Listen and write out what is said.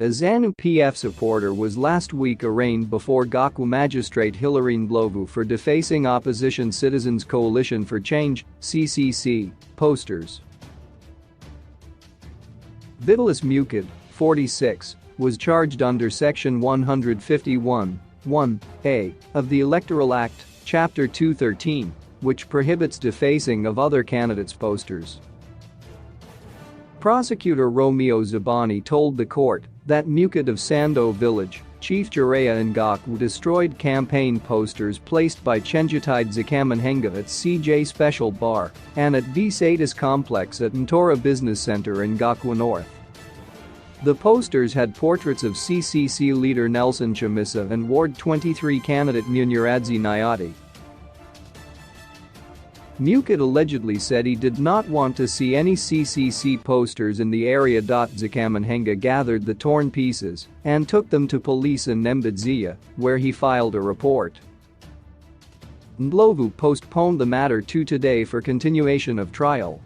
A Zanu PF supporter was last week arraigned before Gakwa magistrate Hilary Ndlovu for defacing Opposition Citizens Coalition for Change (CCC) posters. Vitalis Mukid, 46, was charged under Section 151(1)(a) of the Electoral Act, Chapter 213, which prohibits defacing of other candidates' posters. Prosecutor Romeo Zabani told the court that Mukid of Sando village, Chief Jurea in Gakwa, destroyed campaign posters placed by Chengetide Zakamanhenga at CJ Special Bar and at V. Satis Complex at Ntora Business Center in Gakwa North. The posters had portraits of CCC leader Nelson Chamisa and Ward 23 candidate Munyaradzi Nyati. Mukid allegedly said he did not want to see any CCC posters in the area. Zakamanhenga gathered the torn pieces and took them to police in Mbadzia, where he filed a report. Ndlovu postponed the matter to today for continuation of trial.